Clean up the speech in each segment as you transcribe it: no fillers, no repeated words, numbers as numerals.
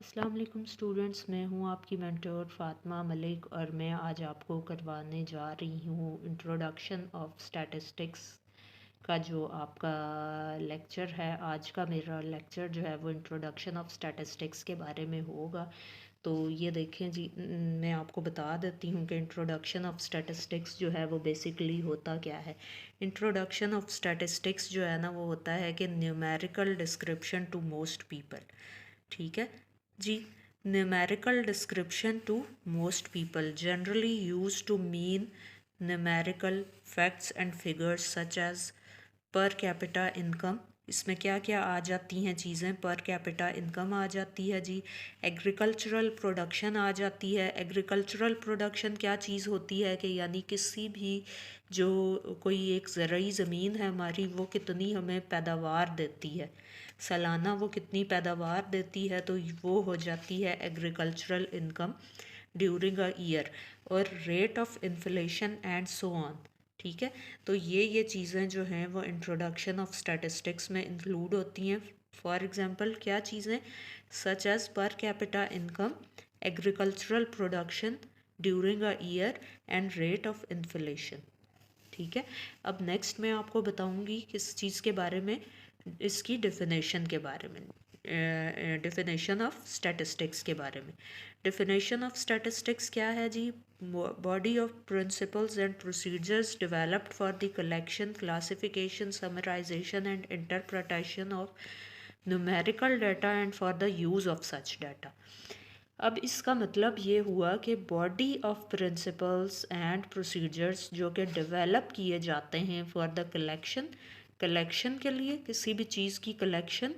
अस्सलाम वालेकुम स्टूडेंट्स, मैं हूं आपकी मेंटोर फ़ातिमा मलिक और मैं आज आपको करवाने जा रही हूं इंट्रोडक्शन ऑफ स्टैटिस्टिक्स का जो आपका लेक्चर है। आज का मेरा लेक्चर जो है वो इंट्रोडक्शन ऑफ स्टैटिस्टिक्स के बारे में होगा। तो ये देखें जी, मैं आपको बता देती हूँ कि इंट्रोडक्शन ऑफ स्टैटिस्टिक्स जो है वो बेसिकली होता क्या है। इंट्रोडक्शन ऑफ स्टैटिस्टिक्स जो है ना वो होता है कि numerical description to most people. ठीक है जी। numerical description to most people generally used to mean numerical facts and figures such as per capita income। इसमें क्या क्या आ जाती हैं चीज़ें? पर कैपिटा इनकम आ जाती है जी। एग्रीकल्चरल प्रोडक्शन आ जाती है। एग्रीकल्चरल प्रोडक्शन क्या चीज़ होती है कि यानी किसी भी जो कोई एक ज़रूरी ज़मीन है हमारी, वो कितनी हमें पैदावार देती है, सालाना वो कितनी पैदावार देती है, तो वो हो जाती है agricultural income during a year. और rate of inflation and so on. ठीक है, तो ये चीज़ें जो हैं वो इंट्रोडक्शन ऑफ स्टैटिस्टिक्स में इंक्लूड होती हैं। फॉर एग्जांपल क्या चीज़ें? Such as per capita income, agricultural production during a year and rate of inflation. ठीक है, अब नेक्स्ट मैं आपको बताऊंगी किस चीज़ के बारे में, इसकी डेफिनेशन के बारे में, डेफिनेशन ऑफ स्टैटिस्टिक्स के बारे में। डेफिनेशन ऑफ स्टैटिस्टिक्स क्या है जी? Body of principles and procedures developed for the collection, classification, summarization and interpretation of numerical data and for the use of such data. अब इसका मतलब ये हुआ कि body of principles and procedures जो कि डेवलप किए जाते हैं फॉर द कलेक्शन के लिए, किसी भी चीज़ की कलेक्शन,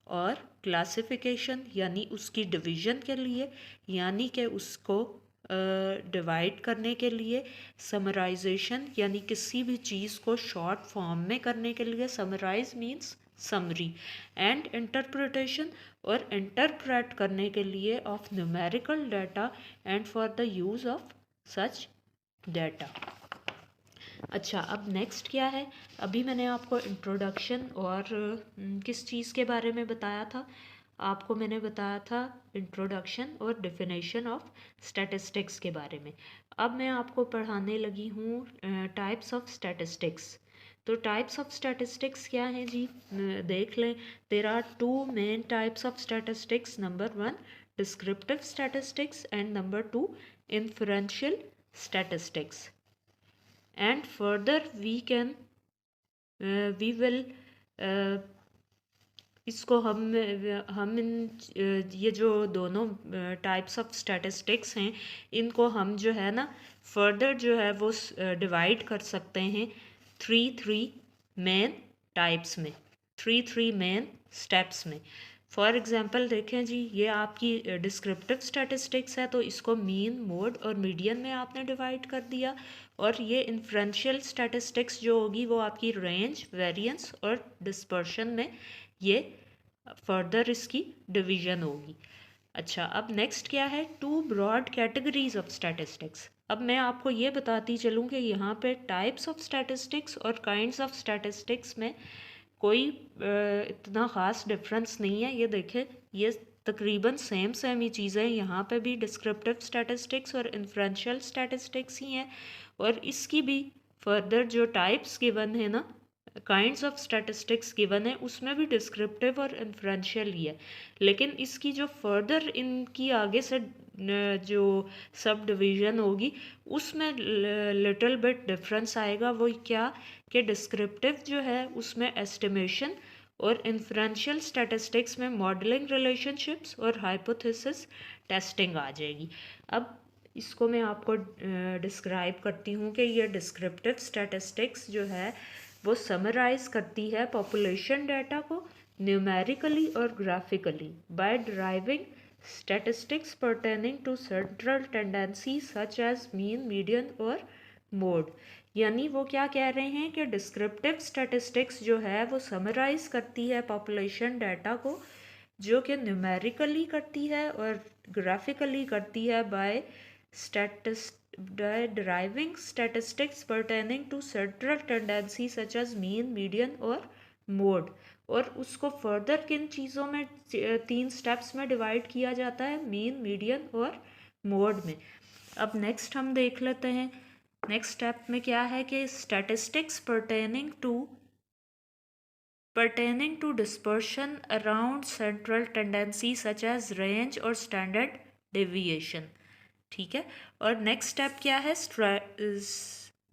और क्लासिफिकेशन यानी उसकी डिवीज़न के लिए, यानी कि उसको डिवाइड करने के लिए, समराइजेशन यानी किसी भी चीज़ को शॉर्ट फॉर्म में करने के लिए, summarise means summary, and interpretation और इंटरप्रेट करने के लिए of numerical data and for the use of such data. अच्छा, अब नेक्स्ट क्या है? अभी मैंने आपको इंट्रोडक्शन और किस चीज़ के बारे में बताया था? आपको मैंने बताया था इंट्रोडक्शन और डेफिनेशन ऑफ स्टैटिस्टिक्स के बारे में। अब मैं आपको पढ़ाने लगी हूँ टाइप्स ऑफ स्टैटिस्टिक्स। तो टाइप्स ऑफ स्टैटिस्टिक्स क्या हैं जी? देख लें। There are two main types of statistics. Number 1 descriptive statistics and number 2 inferential statistics. And further we will इसको हम इन ये जो दोनों टाइप्स ऑफ स्टैटिस्टिक्स हैं, इनको हम जो है ना फर्दर जो है वो डिवाइड कर सकते हैं थ्री मेन टाइप्स में, थ्री मेन स्टेप्स में। फॉर एग्जांपल देखें जी, ये आपकी डिस्क्रिप्टिव स्टैटिस्टिक्स है, तो इसको मीन, मोड और मीडियन में आपने डिवाइड कर दिया। और ये इन्फ्रेंशियल स्टैटिस्टिक्स जो होगी वो आपकी रेंज, वेरिएंस और डिस्पर्शन में ये फर्दर इसकी डिवीजन होगी। अच्छा, अब नेक्स्ट क्या है? Two broad categories of statistics. अब मैं आपको ये बताती चलूँ कि यहाँ पे टाइप्स ऑफ स्टैटिस्टिक्स और काइंड्स ऑफ स्टैटिस्टिक्स में कोई इतना ख़ास डिफरेंस नहीं है। ये देखें, ये तकरीबन सेम ही चीज़ें यहाँ पे भी डिस्क्रिप्टिव स्टैटिस्टिक्स और इन्फ्रेंशियल स्टैटिस्टिक्स ही हैं। और इसकी भी फर्दर जो टाइप्स गिवन है ना, काइंड्स ऑफ स्टैटिस्टिक्स गिवन है, उसमें भी डिस्क्रिप्टिव और इन्फ्रेंशियल ही है। लेकिन इसकी जो फर्दर इनकी आगे से जो सब डिवीज़न होगी उसमें लिटिल बिट डिफरेंस आएगा। वो क्या कि डिस्क्रिप्टिव जो है उसमें एस्टिमेशन और इन्फ्रेंशियल स्टैटिस्टिक्स में मॉडलिंग रिलेशनशिप्स और हाइपोथेसिस टेस्टिंग आ जाएगी। अब इसको मैं आपको डिस्क्राइब करती हूँ कि ये डिस्क्रिप्टिव स्टैटिस्टिक्स जो है वो समराइज करती है पॉपुलेशन डाटा को न्यूमेरिकली और graphically by driving statistics pertaining to central tendencies such as mean, median और मोड। यानी वो क्या कह रहे हैं कि डिस्क्रिप्टिव स्टैटिस्टिक्स जो है वो समराइज करती है पॉपुलेशन डाटा को, जो कि न्यूमेरिकली करती है और ग्राफिकली करती है bye deriving statistics pertaining to central tendency such as mean, median और मोड। और उसको फर्दर किन चीज़ों में 3 स्टेप्स में डिवाइड किया जाता है, मीन, मीडियन और मोड में। अब नेक्स्ट हम देख लेते हैं नेक्स्ट स्टेप में क्या है कि statistics pertaining to dispersion around central tendency such as range और standard deviation। ठीक है, और नेक्स्ट स्टेप क्या है,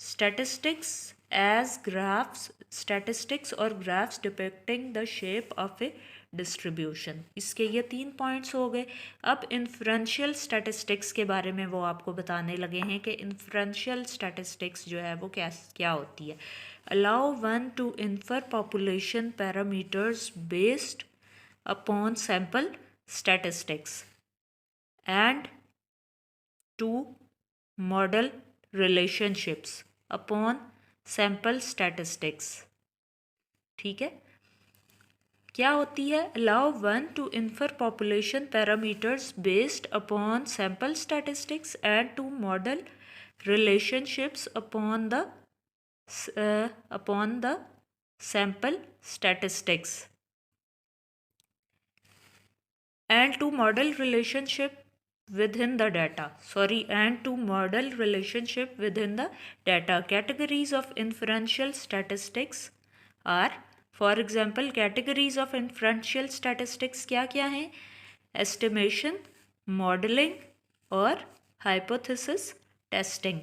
statistics as graphs, statistics और graphs depicting the shape of a distribution। इसके ये 3 पॉइंट्स हो गए। अब इन्फ्रेंशियल स्टैटिस्टिक्स के बारे में वो आपको बताने लगे हैं कि इन्फ्रेंशियल स्टैटिस्टिक्स जो है वो क्या होती है। allow one to infer population parameters based upon sample statistics and to model relationships upon sample statistics। ठीक है, क्या होती है, allow one to infer population parameters based upon sample statistics and to model relationships upon the sample statistics and to model relationship within the data, and to model relationship within the data। Categories of inferential statistics are, for example, categories of inferential statistics क्या क्या हैं, estimation, modeling और hypothesis testing।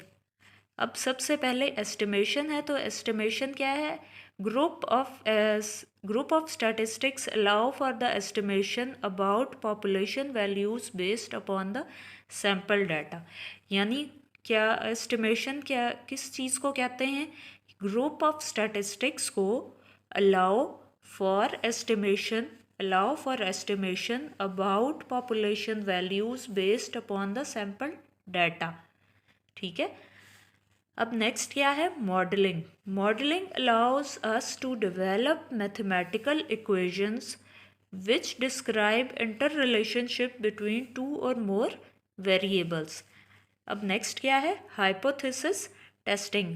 अब सबसे पहले estimation है, तो estimation क्या है, group of statistics allow for the estimation about population values based upon the sample data. यानी क्या एस्टिमेशन क्या किस चीज़ को कहते हैं, ग्रुप ऑफ स्टैटिस्टिक्स को allow for estimation about population values based upon the sample data. ठीक है, अब नेक्स्ट क्या है, modelling allows us to develop mathematical equations which describe inter relationship between 2 और मोर वेरिएबल्स। अब नेक्स्ट क्या है, hypothesis testing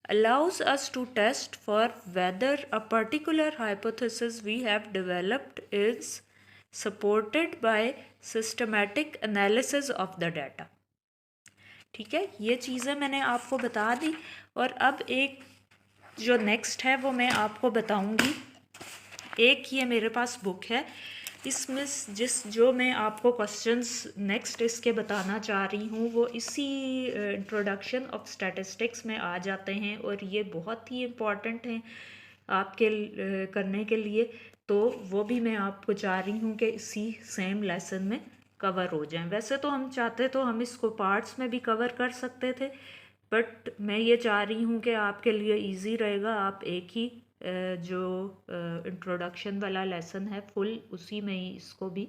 allows us to test for whether a particular hypothesis we have developed is supported by systematic analysis of the data। ठीक है, ये चीज़ें मैंने आपको बता दी। और अब एक जो नेक्स्ट है वो मैं आपको बताऊंगी। एक ये मेरे पास बुक है, इसमें जो मैं आपको क्वेश्चंस नेक्स्ट इसके बताना चाह रही हूँ वो इसी इंट्रोडक्शन ऑफ स्टैटिस्टिक्स में आ जाते हैं और ये बहुत ही इम्पॉर्टेंट हैं आपके करने के लिए। तो वो भी मैं आपको चाह रही हूँ कि इसी सेम लेसन में कवर हो जाएं। वैसे तो हम चाहते तो हम इसको पार्ट्स में भी कवर कर सकते थे, बट मैं ये चाह रही हूँ कि आपके लिए इजी रहेगा, आप एक ही जो इंट्रोडक्शन वाला लेसन है फुल उसी में ही इसको भी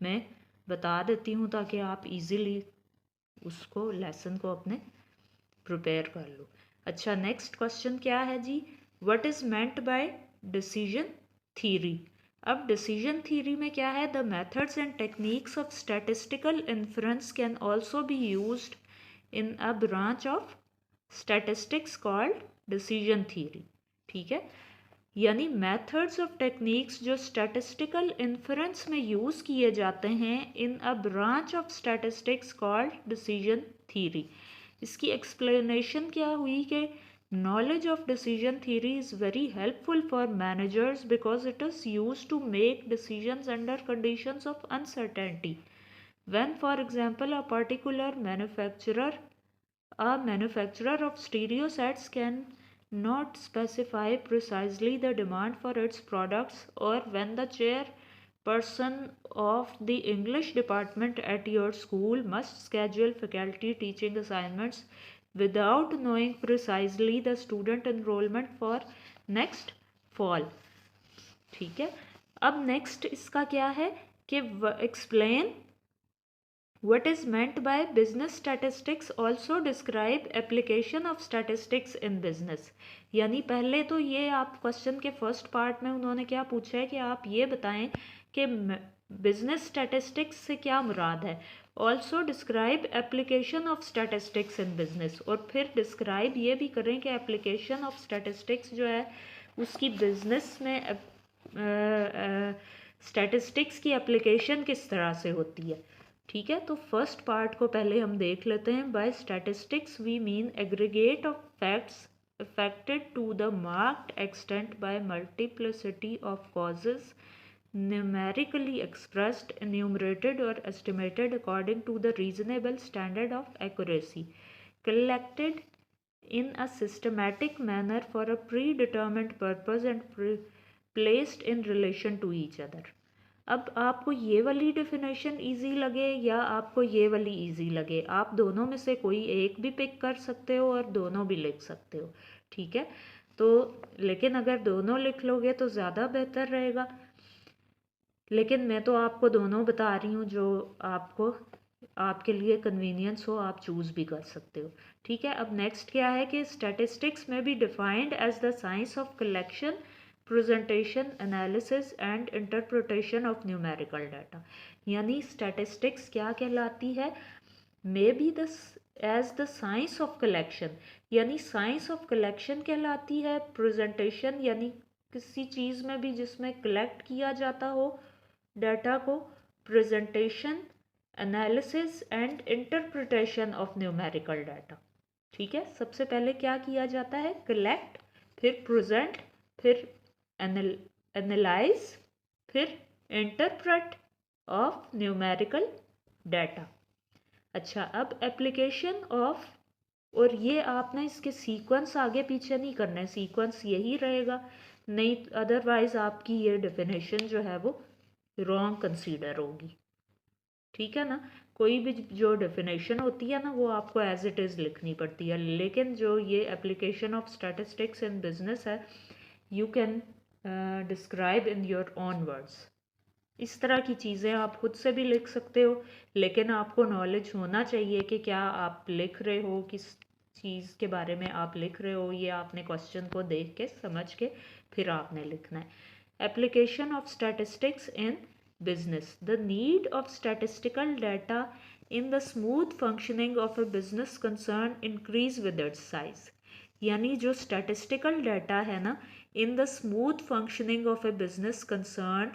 मैं बता देती हूँ ताकि आप इजीली उसको लेसन को अपने प्रिपेयर कर लो। अच्छा, नेक्स्ट क्वेश्चन क्या है जी, what is meant by decision theory. अब डिसीजन थ्योरी में क्या है, the methods and techniques of statistical inference can also be used in a branch of statistics called decision theory. ठीक है, यानी मेथड्स ऑफ टेक्निक्स जो स्टैटिस्टिकल इन्फ्रेंस में use किए जाते हैं in a branch of statistics called decision theory. इसकी explanation क्या हुई कि knowledge of decision theory is very helpful for managers because it is used to make decisions under conditions of uncertainty. When, for example, a manufacturer of stereo sets can not specify precisely the demand for its products, or when the chairperson of the English department at your school must schedule faculty teaching assignments without knowing precisely the student enrollment for next fall। ठीक है, अब next इसका क्या है कि explain what is meant by business statistics, also describe application of statistics in business। यानी पहले तो ये आप क्वेश्चन के फर्स्ट पार्ट में उन्होंने क्या पूछा है कि आप ये बताएं कि बिजनेस स्टैटिस्टिक्स से क्या मुराद है, also describe application of statistics in business, और फिर डिस्क्राइब ये भी करें कि एप्लीकेशन ऑफ स्टैटिस्टिक्स जो है उसकी बिजनेस में स्टैटिस्टिक्स की एप्लीकेशन किस तरह से होती है। ठीक है, तो फर्स्ट पार्ट को पहले हम देख लेते हैं। By statistics we mean aggregate of facts affected to the marked extent by multiplicity of causes numerically expressed, enumerated or estimated according to the reasonable standard of accuracy, collected in a systematic manner for a predetermined purpose and placed in relation to each other। अब आपको ये वाली definition easy लगे या आपको ये वाली easy लगे, आप दोनों में से कोई एक भी पिक कर सकते हो और दोनों भी लिख सकते हो। ठीक है, तो लेकिन अगर दोनों लिख लोगे तो ज़्यादा बेहतर रहेगा, लेकिन मैं तो आपको दोनों बता रही हूँ, जो आपको आपके लिए कन्वीनियंस हो आप चूज़ भी कर सकते हो। ठीक है, अब नेक्स्ट क्या है कि स्टैटिस्टिक्स में भी defined as the science of collection, presentation, analysis and interpretation of numerical data. यानी स्टैटिस्टिक्स क्या कहलाती है, may be the as the science of collection, यानी साइंस ऑफ कलेक्शन कहलाती है। प्रेजेंटेशन यानी किसी चीज़ में भी जिसमें कलेक्ट किया जाता हो डाटा को। Presentation, analysis and interpretation of numerical data. ठीक है, सबसे पहले क्या किया जाता है, कलेक्ट, फिर प्रेजेंट, फिर एनालाइज, फिर इंटरप्रेट ऑफ न्यूमेरिकल डाटा। अच्छा, अब एप्लीकेशन ऑफ, और ये आपने इसके सीक्वेंस आगे पीछे नहीं करना है, सीक्वेंस यही रहेगा, नहीं अदरवाइज आपकी ये डेफिनेशन जो है वो रॉन्ग कंसीडर होगी। ठीक है ना, कोई भी जो डेफिनेशन होती है ना वो आपको एज इट इज़ लिखनी पड़ती है, लेकिन जो ये application of statistics in business है, you can describe in your own words. इस तरह की चीज़ें आप खुद से भी लिख सकते हो, लेकिन आपको नॉलेज होना चाहिए कि क्या आप लिख रहे हो, किस चीज़ के बारे में आप लिख रहे हो। ये आपने क्वेश्चन को देख के समझ के फिर आपने लिखना है। Application of statistics in business, the need of statistical data in the smooth functioning of a business concern increase with its size। यानी जो statistical data है ना, in the smooth functioning of a business concern,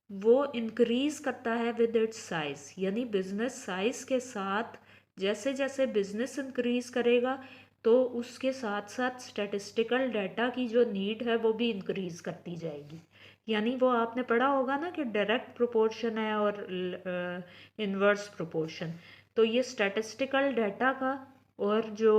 वो increase करता है with its size। यानी business size के साथ जैसे जैसे business increase करेगा तो उसके साथ साथ statistical data की जो need है वो भी increase करती जाएगी। यानी वो आपने पढ़ा होगा ना कि डायरेक्ट प्रोपोर्शन है और इन्वर्स प्रोपोर्शन, तो ये स्टैटिस्टिकल डाटा का और जो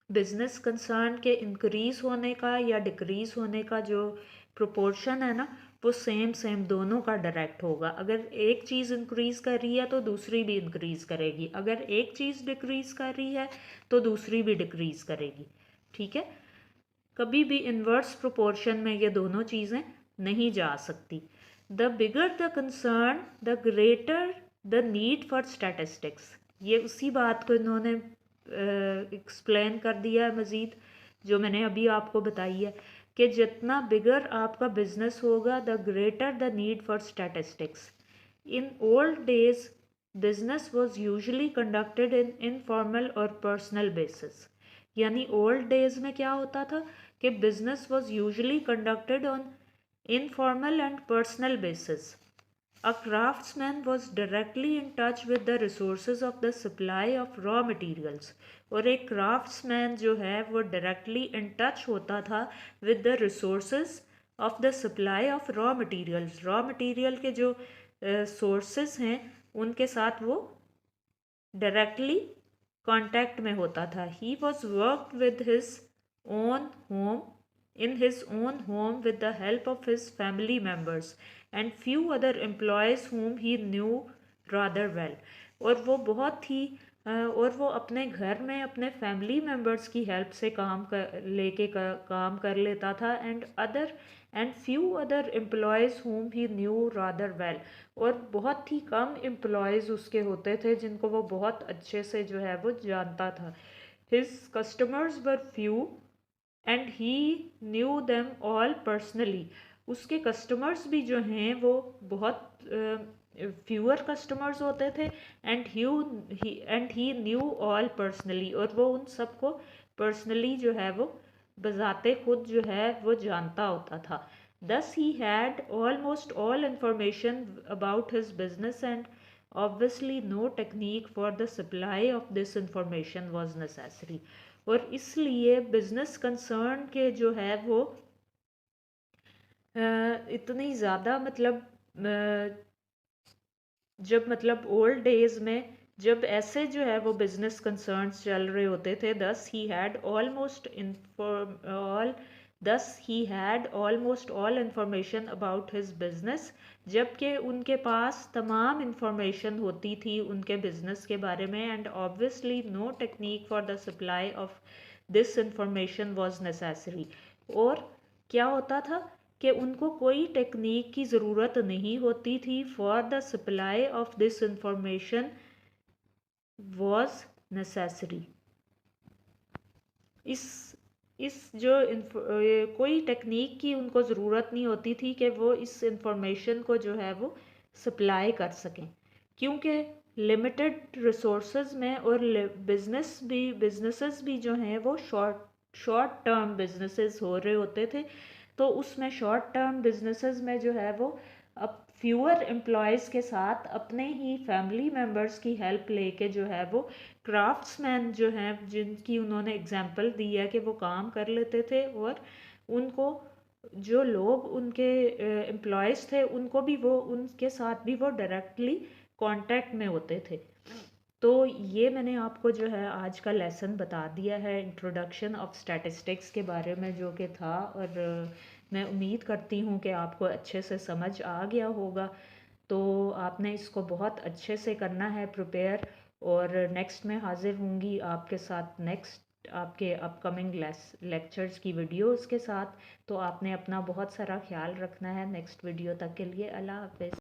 बिजनेस कंसर्न के इंक्रीज होने का या डिक्रीज होने का जो प्रोपोर्शन है ना, वो सेम दोनों का डायरेक्ट होगा। अगर एक चीज़ इंक्रीज कर रही है तो दूसरी भी इंक्रीज करेगी, अगर एक चीज़ डिक्रीज कर रही है तो दूसरी भी डिक्रीज करेगी। ठीक है, कभी भी इन्वर्स प्रोपोर्शन में ये दोनों चीज़ें नहीं जा सकती। The bigger the concern the greater the need for statistics. ये उसी बात को इन्होंने एक्सप्लेन कर दिया है मज़ीद, जो मैंने अभी आपको बताई है कि जितना बिगर आपका बिजनेस होगा the greater the need for statistics. In old days business was usually conducted in informal और पर्सनल बेसिस। यानी ओल्ड डेज में क्या होता था कि business was usually conducted on informal and personal basis. A craftsman was directly in touch with the resources of the supply of raw materials। और एक craftsman जो है वो directly in touch होता था with the resources of the supply of raw materials। raw material के जो sources हैं उनके साथ वो directly contact में होता था। He was worked with his own home in his own home with the help of his family members and few other employees whom he knew rather well। और वो बहुत ही और वो अपने घर में अपने फैमिली मेम्बर्स की हेल्प से काम कर लेता था and few other employees whom he knew rather well। और बहुत ही कम एम्प्लॉयज़ उसके होते थे जिनको वो बहुत अच्छे से जो है वो जानता था। his customers were few and he knew them all personally. उसके कस्टमर्स भी जो हैं वो बहुत फ्यूअर कस्टमर्स होते थे and he knew all personally. और वो उन सबको पर्सनली जो है वो बजाते खुद जो है वो जानता होता था। Thus, he had almost all information about his business, and obviously no technique for the supply of this information was necessary. और इसलिए बिजनेस कंसर्न के जो है वो इतनी ज़्यादा मतलब जब मतलब ओल्ड डेज में जब ऐसे जो है वो बिजनेस कंसर्न्स चल रहे होते थे, दस he had almost all information about his business, जबकि उनके पास तमाम इंफॉर्मेशन होती थी उनके बिजनेस के बारे में, and obviously no technique for the supply of this information was necessary. और क्या होता था कि उनको कोई टेक्निक की ज़रूरत नहीं होती थी for the supply of this information was necessary. इस जो कोई टेक्निक की उनको ज़रूरत नहीं होती थी कि वो इस इंफॉर्मेशन को जो है वो सप्लाई कर सकें, क्योंकि लिमिटेड रिसोर्सेज में और बिजनेसेस भी जो हैं वो शॉर्ट टर्म बिजनेसेस हो रहे होते थे। तो उसमें शॉर्ट टर्म बिजनेसेस में जो है वो अब फ्यूअर एम्प्लॉयज़ के साथ अपने ही फैमिली मेम्बर्स की हेल्प लेके जो है वो क्राफ्ट्समैन जो हैं जिनकी उन्होंने एग्जांपल दी है कि वो काम कर लेते थे, और उनको जो लोग उनके एम्प्लॉयज़ थे उनको भी वो उनके साथ भी वो डायरेक्टली कांटेक्ट में होते थे। तो ये मैंने आपको जो है आज का लेसन बता दिया है इंट्रोडक्शन ऑफ स्टैटिस्टिक्स के बारे में जो कि था, और मैं उम्मीद करती हूँ कि आपको अच्छे से समझ आ गया होगा। तो आपने इसको बहुत अच्छे से करना है प्रिपेयर, और नेक्स्ट में हाज़िर होंगी आपके साथ नेक्स्ट आपके अपकमिंग लेक्चर्स की वीडियोस के साथ। तो आपने अपना बहुत सारा ख्याल रखना है। नेक्स्ट वीडियो तक के लिए अल्लाह हाफ़िज़।